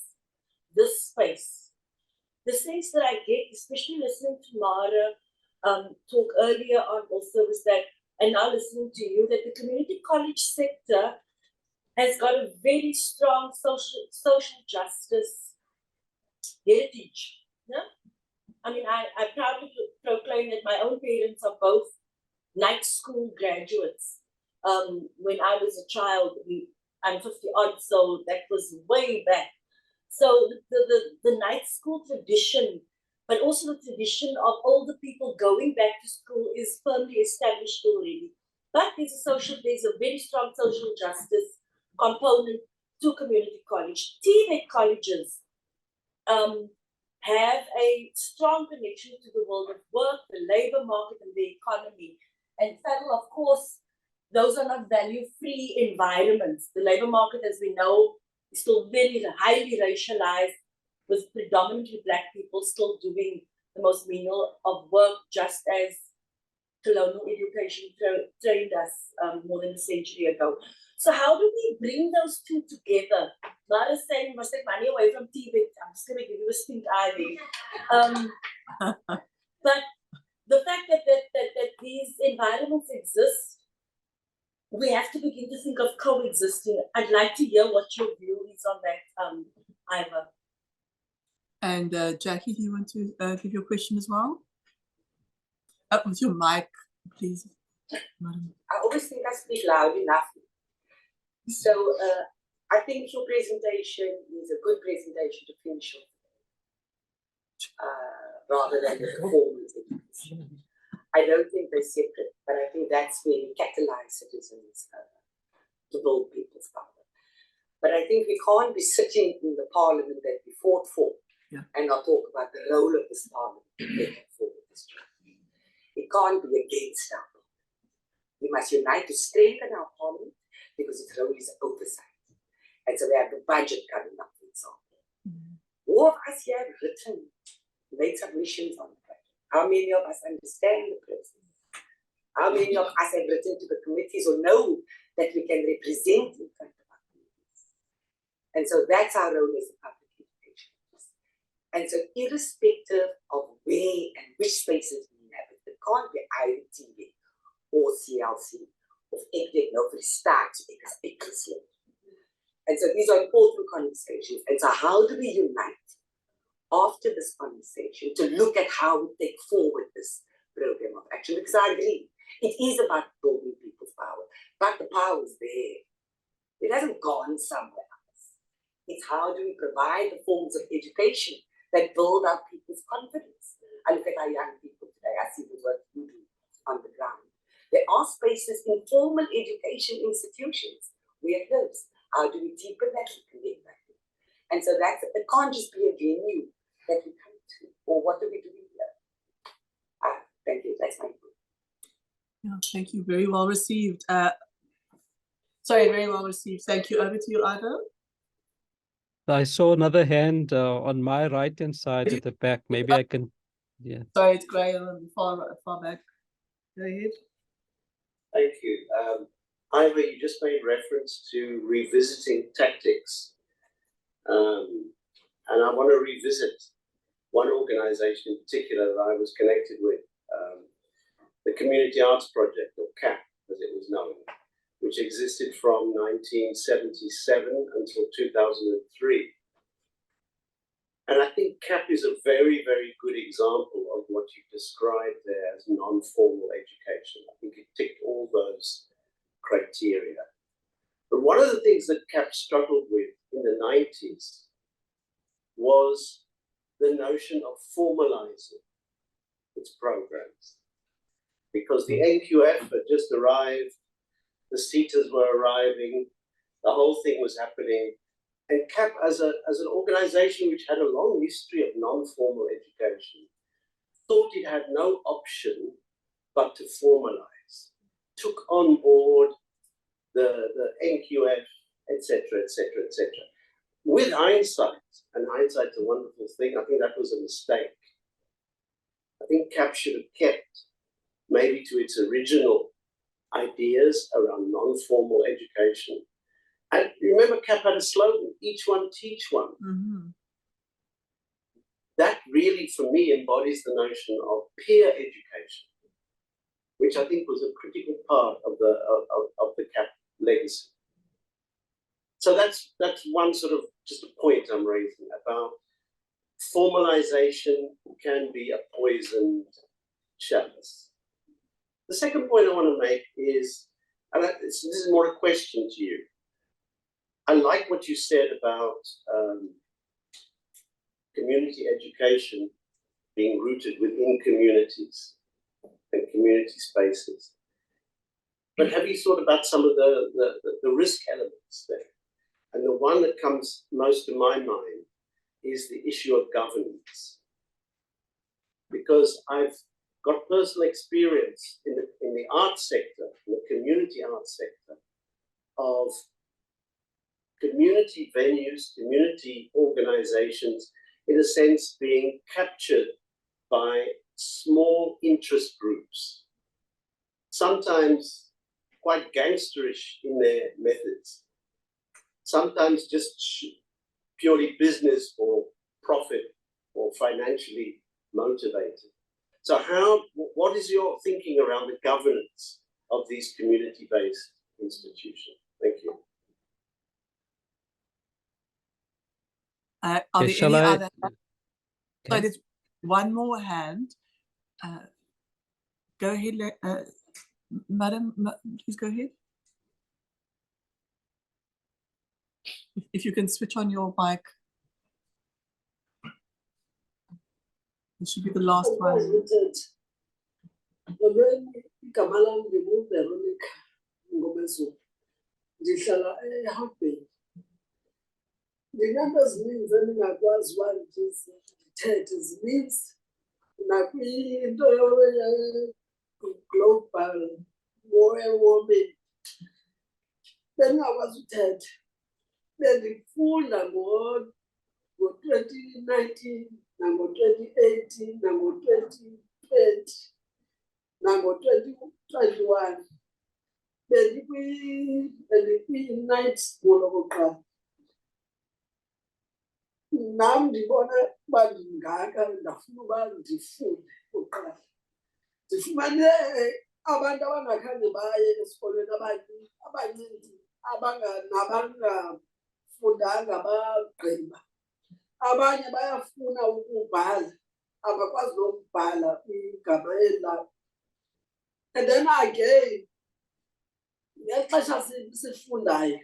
this space? The sense that I get, especially listening to Mara talk earlier on also, is that, and now listening to you, that the community college sector has got a very strong social justice heritage. No? I mean, I proudly proclaim that my own parents are both night school graduates. When I was a child, I'm 50 odd, so that was way back. So the night school tradition, but also the tradition of older people going back to school is firmly established already. But there's a very strong social justice component to community college. TVET colleges have a strong connection to the world of work, the labor market, and the economy. And federal, of course, those are not value-free environments. The labor market, as we know, is still very highly racialized, with predominantly Black people still doing the most menial of work, just as colonial education trained us more than a century ago. So how do we bring those two together? Not as saying we must take money away from TVET. I'm just going to give you a stink eye there. But the fact that these environments exist, we have to begin to think of coexisting. I'd like to hear what your view is on that, Ivor. And Jackie, do you want to give your question as well? With your mic, please, madam. always think I speak loud enough. So I think your presentation is a good presentation to finish off, rather than the performance education. I don't think they're separate, but I think that's where we catalyze citizens to build people's power. But I think we can't be sitting in the parliament that we fought for and not talk about the role of this parliament for this job. It can't be against our parliament. We must unite to strengthen our parliament because its role is oversight. And so we have the budget coming up, for example. All of us here have written, made submissions on the budget. How many of us understand the process? How many of us have written to the committees or know that we can represent in front of our committees? And so that's our role as a public education. And so irrespective of where and which spaces we inhabit, it can't be IVOR or CLC of Executive no Start because it's And so these are important conversations. And so how do we unite after this conversation to look at how we take forward this program of action? Because I agree, it is about building people's power, but the power is there. It hasn't gone somewhere else. It's how do we provide the forms of education that build up people's confidence. I look at our young people today, I see the work you do on the ground. There are spaces in formal education institutions where it lives. How do we deepen that and connect that? And so that's, it can't just be a venue that we come to, or what do we do here? Thank you, that's my point. Yeah, thank you, very well received. Sorry, very well received. Thank you. Over to you, Ivo. I saw another hand on my right-hand side at the back. Maybe I can, yeah. Sorry, it's Graham, far back. Go ahead. Thank you. Ivor, you just made reference to revisiting tactics. And I want to revisit one organization in particular that I was connected with, the Community Arts Project, or CAP, as it was known, which existed from 1977 until 2003. And I think CAP is a very, very good example of what you described there as non-formal education. I think it ticked all those criteria. But one of the things that CAP struggled with in the 90s was the notion of formalizing its programs. Because the NQF had just arrived, the CETAs were arriving, the whole thing was happening. And CAP, as an organization which had a long history of non-formal education, thought it had no option but to formalize, took on board the NQF, etc., etc., etc. With hindsight, and hindsight's a wonderful thing, I think that was a mistake. I think CAP should have kept maybe to its original ideas around non-formal education. And remember, CAP had a slogan, each one teach one. Mm-hmm. That really, for me, embodies the notion of peer education, which I think was a critical part of the CAP legacy. So that's one sort of just a point I'm raising about formalization can be a poisoned chalice. The second point I want to make is, and this is more a question to you. I like what you said about community education being rooted within communities and community spaces. But have you thought about some of the risk elements there? And the one that comes most to my mind is the issue of governance. Because I've got personal experience in the arts sector, in the community arts sector, of community venues, community organizations, in a sense being captured by small interest groups, sometimes quite gangsterish in their methods, sometimes just purely business or profit or financially motivated. So what is your thinking around the governance of these community-based institutions? Thank you. Are Okay, there shall any I? other? So there's one more hand. Go ahead. Madam, please go ahead. If you can switch on your mic. This should be the last one. igama lam ndinguVeronica Ngomezulu, ndihlala eHartbeyi. Ndinento ezininzi endingakwazi uba ndithethe, zininzi nakwinto global warming bendingakwazi uthetha. Bendifunda ngo-2019 nango-2018 nango-2020 nango-2021 bendikwi-night school okokuqala. Nam ndibona uba ndingaka ndafuna uba ndifunde okokuqala. Ndifumane abantu abangakhange baye esikolweni abancinci nabangafundanga bagqiba. Abanye bayafuna ukubhala, abakwazi nokubhala igama eli labo. And then again, ngexesha sifundayo,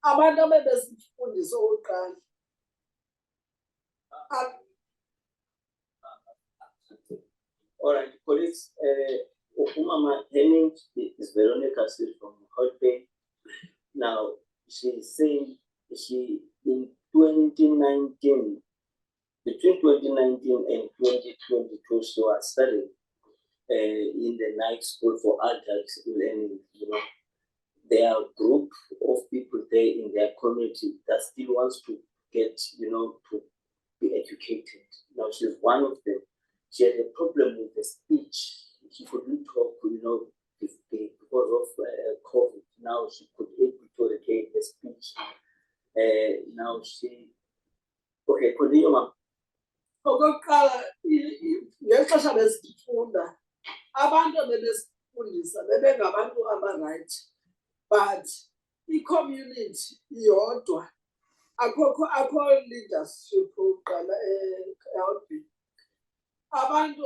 abantu abebesifundisa okokuqala. All right, colleagues, Umama Henning is Veronica still from Hotbay. Now, she's saying in 2019, between 2019 and 2022, she was studying in the night school for adults. And, you know, there are a group of people there in their community that still wants to get, you know, to be educated. Now, she's one of them. She had a problem with the speech. She couldn't talk, you know, because of COVID. Now she could able to regain the speech. Now she, okay, continue, ma'am. Okokuqala, ngexesha besifunda, abantu bebesifundisa bebengabantu abarayithi, but i-community iyodwa, akho leadership okokuqala eHartbeyi. Abantu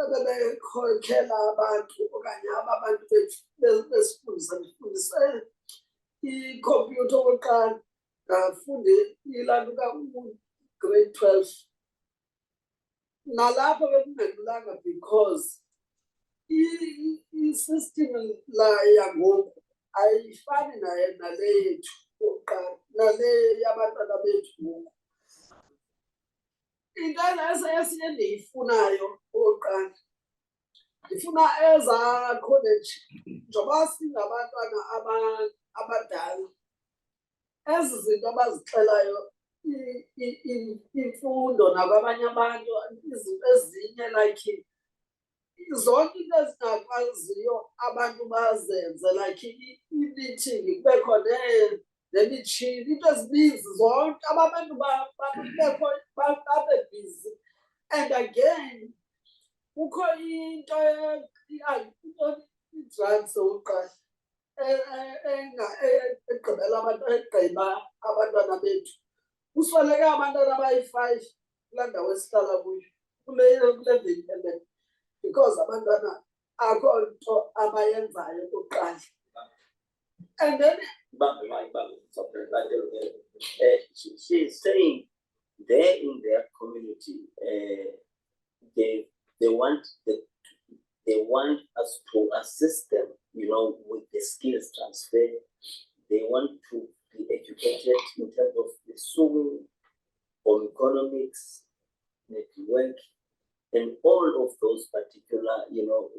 ebebekhokhela abantu okanye abantu besifundisa befundise ikhompyutha okokuqala, ngafunde ilantuka grade 12. Nalapho bekungelulanga because i-system yangoku ayifani nale yethu okokuqala, nale yabantwana bethu ngoku. Into esiye ndiyifunayo okokuqala, ndifuna ezaa college njengoba singabantwana abadala, ezi zinto abazixelayo imfundo nakwabanye abantu, izinto ezinye like zonke into ezingakwaziyo abantu bazenze, like i-meeting kubekho nemitshini, into ezininzi zonke abantu babe busy. And again, kukho into i-drugs okokuqala egqibela abantwana bethu. Kusweleke abantwana abayi-5 kulaa ndawo esihlala kuyo, kule venkile, because abantwana akho nto abayenzayo okokuqala. And then she's saying there in their community, they want us to assist them, you know, with the skills transfer. They want to be educated in terms of the sewing, on economics, network, and all of those particular, you know,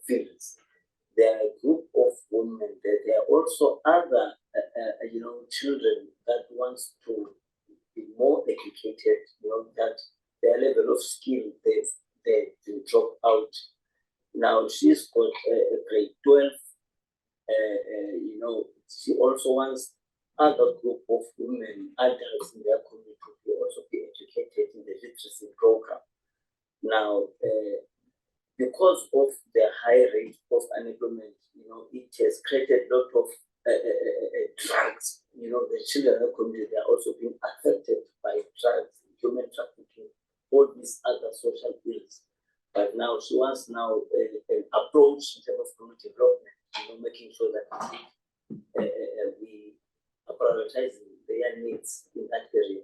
fields. There are a group of women. There are also other, you know, children that wants to be more educated. You know, that their level of skill they drop out. Now she's got a grade 12. You know, she also wants other group of women, adults in their community to also be educated in the literacy program. Now, because of the high rate of unemployment, you know, it has created a lot of drugs. You know, the children in the community are also being affected by drugs, human trafficking, all these other social ills. But now she wants now an approach in terms of community development, making sure that we are prioritizing their needs in that area.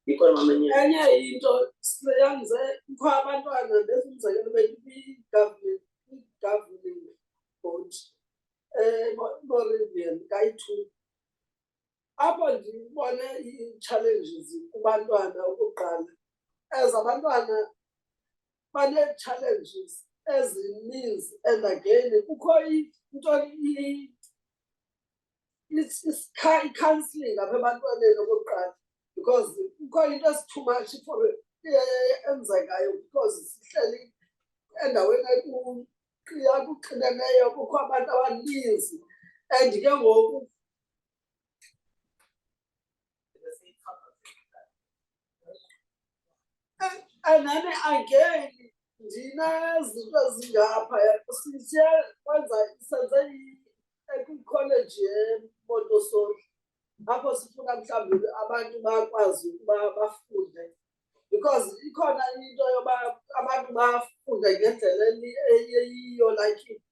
Enye into siyanze kukho abantwana bezumzekelo governing board Moravian kayi-2 apho ndibone ii-challenges kubantwana okokuqala as abantwana banee-challenges ezininzi and again kukho into i-counselling apha ebantwaneni okokuqala because kukho into ezi-too much for enzekayo because sihleli endaweni kuxineneyo kukho abantu abaninzi and ke ngoku and then again ndinezinto ezingaphaya sithe senze kwikholeji yeMontessori apho sifuna mhlawumbi abantu bakwazi ukuba bafunde because ikhona into yoba abantu bafunde ngendlela eyiyo like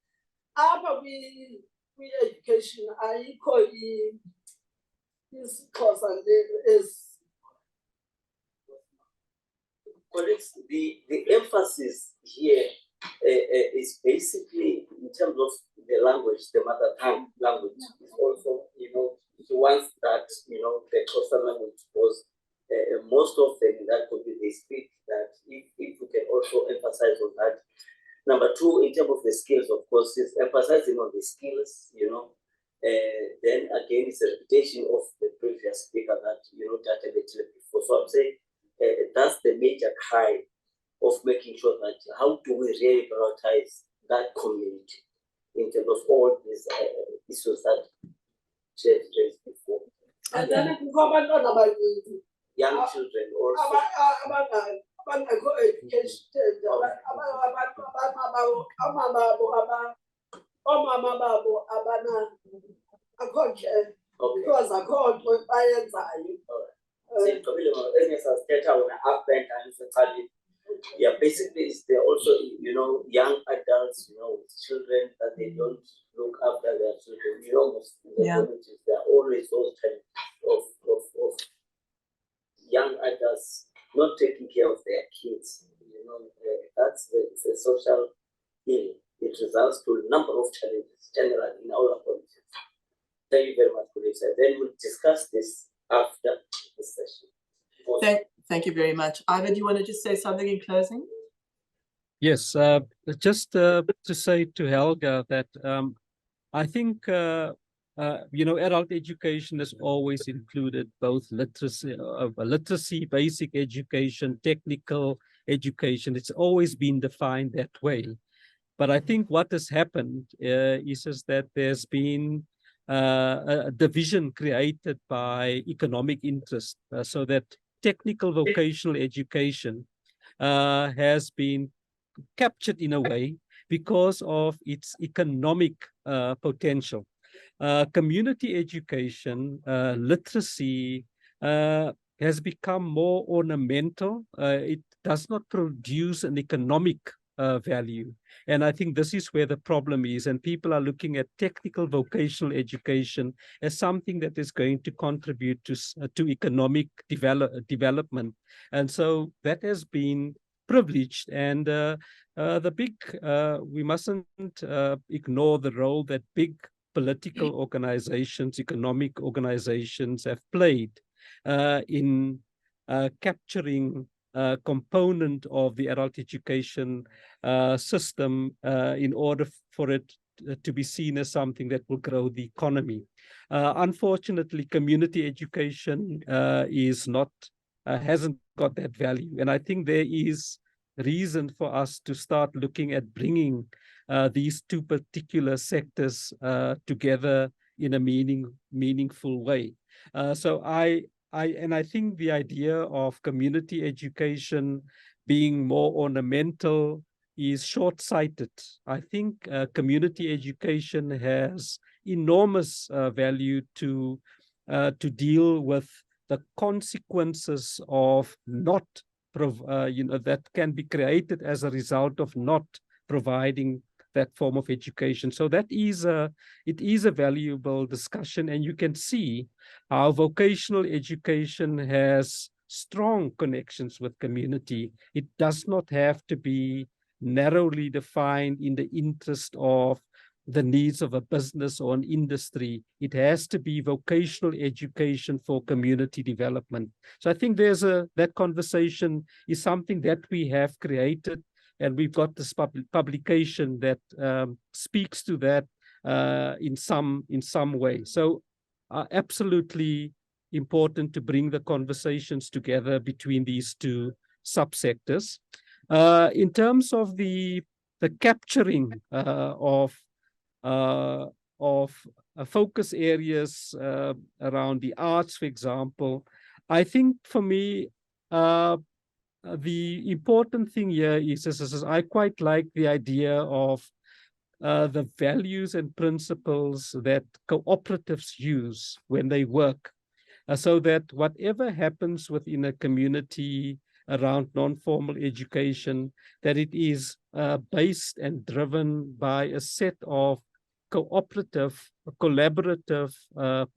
apha kwi-education ayikho isiXhosa Colleagues, the emphasis here is basically in terms of the language, the mother tongue language is also, she wants that, the coastal language was most of them in that country they speak that if we can also emphasize on that. Number 2, in terms of the skills, of course, is emphasizing on the skills, then again, it's a repetition of the previous speaker that, that I mentioned before. So I'm saying that's the major cry of making sure that how do we really prioritize that community in terms of all these issues that she has raised before. And then kukho abantwana abaninzi Young children also. abangekho educated oomama babo akho nje because akho nto bayenzayo. Yeah, basically, they're also, young adults, with children that they don't look after their children. Most in the communities, there are always those kinds of young adults not taking care of their kids. That's the social ill. It results to a number of challenges generally in our communities. Thank you very much, colleagues. And then we'll discuss this after the session. Thank you very much. Ivor, do you want to just say something in closing? Yes, just to say to Helga that I think, adult education has always included both literacy, basic education, technical education. It's always been defined that way. But I think what has happened is that there's been a division created by economic interest, so that technical vocational education has been captured in a way because of its economic potential. Community education, literacy has become more ornamental. It does not produce an economic value. And I think this is where the problem is. And people are looking at technical vocational education as something that is going to contribute to economic development. And so that has been privileged. And we mustn't ignore the role that big political organizations, economic organizations have played in capturing a component of the adult education system in order for it to be seen as something that will grow the economy. Unfortunately, community education hasn't got that value. And I think there is reason for us to start looking at bringing these two particular sectors together in a meaningful way. So I think the idea of community education being more ornamental is short-sighted. I think community education has enormous value to deal with the consequences of not that can be created as a result of not providing that form of education. So it is a valuable discussion, and you can see how vocational education has strong connections with community. It does not have to be narrowly defined in the interest of the needs of a business or an industry. It has to be vocational education for community development. So I think that conversation is something that we have created, and we've got this publication that speaks to that in some way. So absolutely important to bring the conversations together between these two subsectors. In terms of the capturing of focus areas around the arts, for example, I think for me, the important thing here is I quite like the idea of the values and principles that cooperatives use when they work, so that whatever happens within a community around non-formal education, that it is based and driven by a set of cooperative, collaborative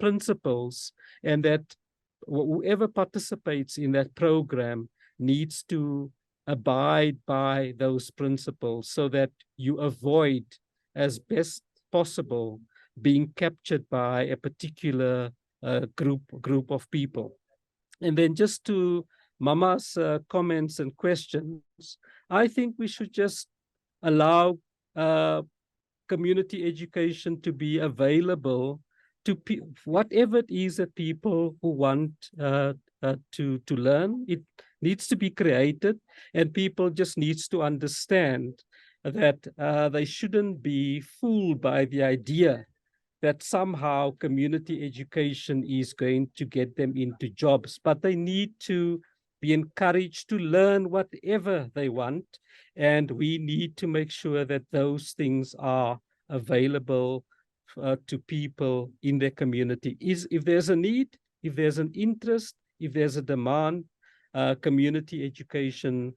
principles, and that whoever participates in that program needs to abide by those principles, so that you avoid, as best possible, being captured by a particular group of people. And then just to Mama's comments and questions, I think we should just allow community education to be available to whatever it is that people who want to learn. It needs to be created, and people just needs to understand that they shouldn't be fooled by the idea that somehow community education is going to get them into jobs, but they need to be encouraged to learn whatever they want, and we need to make sure that those things are available to people in their community. If there's a need, if there's an interest, if there's a demand, community education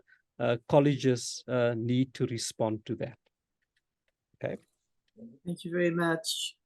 colleges need to respond to that. Okay. Thank you very much.